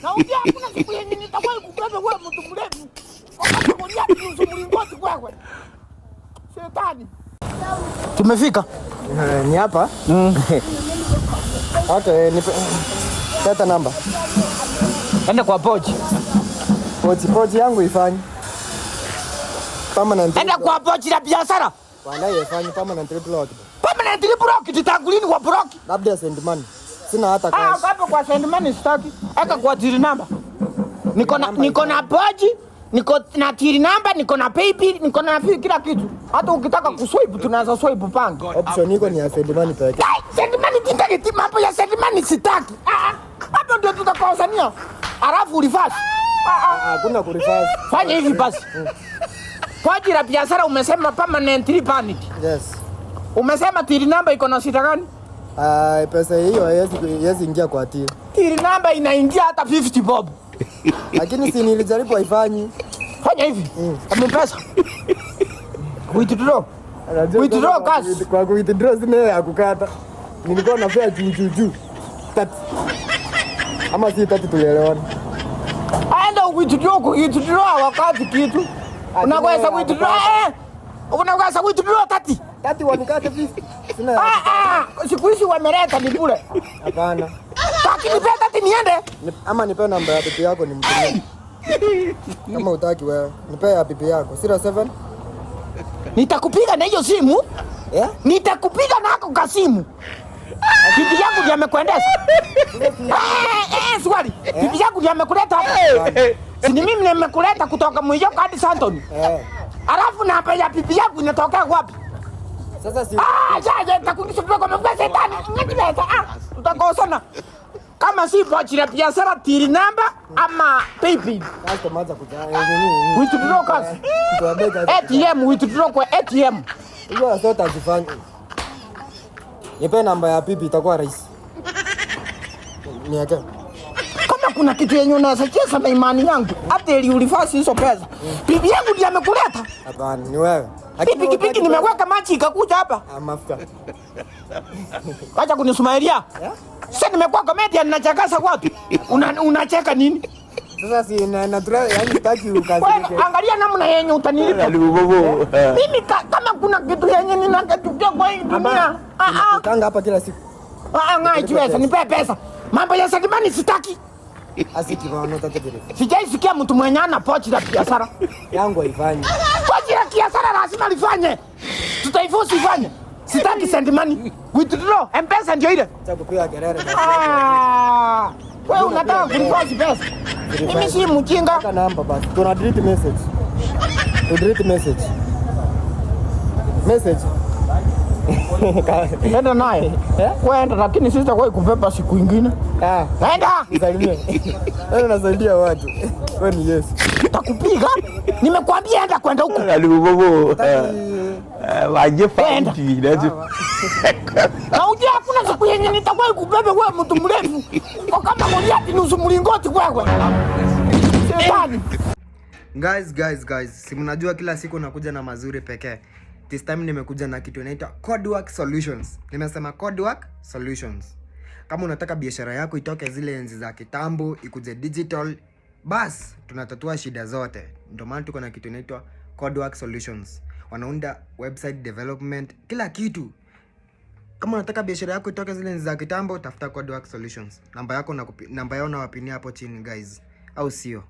Na ujia hakuna siku yenye nitakuwa kubebe wewe mtu mrefu. Kwa ngoja nusu mlingoti wewe. Shetani. Tumefika. Ni hapa? Okay, nipe tata namba. Enda kwa pochi. Pochi yangu ifanye. Permanent. Enda kwa pochi la biashara. Wala ifanye permanent block. Permanent block tutangulini kwa block. Labda send money. Sina hata cash. Hapo kwa send money sitaki. Eka kwa tiri namba. Niko na pochi, niko na tiri namba, niko na PayPal, niko na kila kitu. Hata ukitaka kuswipe tunaanza swipe panga. Option iko ni ya send money pekee. Send money titaki mambo ya send money sitaki. Hapo ndio tutakosania. Alafu reverse. Hakuna ku reverse. Fanya hivi basi. Kwa ajili ya biashara umesema permanent permit. Yes. Umesema tiri namba iko na shida gani? Pesa hiyo haiwezi ingia kwa tiri. Tiri namba inaingia hata 50 bob. Lakini si nilijaribu haifanyi. Fanya hivi. Kama pesa. Withdraw. Withdraw cash. Kwa withdraw sina ya kukata. Nilikuwa nafanya juu. Tati. Ama si tati tuelewana. Aenda withdraw wakati kitu. Unaweza withdraw unaweza withdraw tati. Tati wanikate 50. Sina. Siku hizi wameleta ni bure. Hapana. Lakini nipe tati niende. Ama nipe namba ya pipi yako nimtumie. Kama utaki wewe, nipe ya pipi yako. 07. Nitakupiga na hiyo simu. Nitakupiga na hako kasimu. Bibi yangu ndiye amekuendesha. Swali. Bibi yangu ndiye amekuleta hapa. Si ni mimi nimekuleta kutoka Mwiyo hadi Santoni. Alafu na hapa ya bibi yangu inatokea wapi? Sasa si nitakurudisha kwa mfano shetani. Tutakosana. Kama si pochi la biashara tiri namba ama PayPal. customer za kuja. Withdraw cash. ATM withdraw kwa ATM. Hiyo sasa tafanya. Nipe namba ya pipi itakuwa rahisi. Niache. Kama kuna kitu yenye unaweza cheza na imani yangu, hata ili ulifasi hizo pesa. Bibi yangu ndiye amekuleta. Hapana, ni wewe. Pikipiki nimeweka maji ikakuja hapa. Mafuta. Acha kunisumailia. Sasa nimekuwa comedian nachakasa wapi? Unacheka nini? Sasa si na yani sitaki ukazike. Angalia namna yenye utanilipa. Mimi kama kuna kitu yenye ninakatukia kwa hii dunia. Tanga hapa kila siku. Ngai pesa, nipe pesa. Mambo ya sadimani sitaki. Asiki kwa nota tajiri. Sijaisikia mtu mwenye ana pochi la biashara. Yangu haifanyi. Pochi la biashara lazima lifanye. Tutaiforce ifanye. Sitaki send money. Withdraw. M-Pesa ndio ile. Acha kupiga kelele. Wewe unataka kulipazi pesa. Mimi si mjinga. Kaka namba basi. Tuna delete message. Delete message. Message. Enda naye. Kwenda lakini sisi tutakuwa kupepa siku nyingine. Enda. Nisalimie. Wewe unasaidia watu. Wewe ni Yesu. Takupiga. Nimekwambia enda kwenda huko. Waje faidi ndio. Na uje hakuna siku yenye nitakuwa kubebe wewe mtu mrefu. Kwa kama Goliath nusu mlingoti wewe. Shetani. Guys, si mnajua kila siku nakuja na mazuri pekee. This time nimekuja na kitu inaitwa Codework Solutions. Nimesema Codework Solutions. Kama unataka biashara yako itoke zile enzi za kitambo, ikuje digital, bas tunatatua shida zote. Ndio maana tuko na kitu inaitwa Codework Solutions. Wanaunda website development, kila kitu. Kama unataka biashara yako itoke zile enzi za kitambo, tafuta Codework Solutions. Namba yao nawapinia hapo chini guys. Au sio?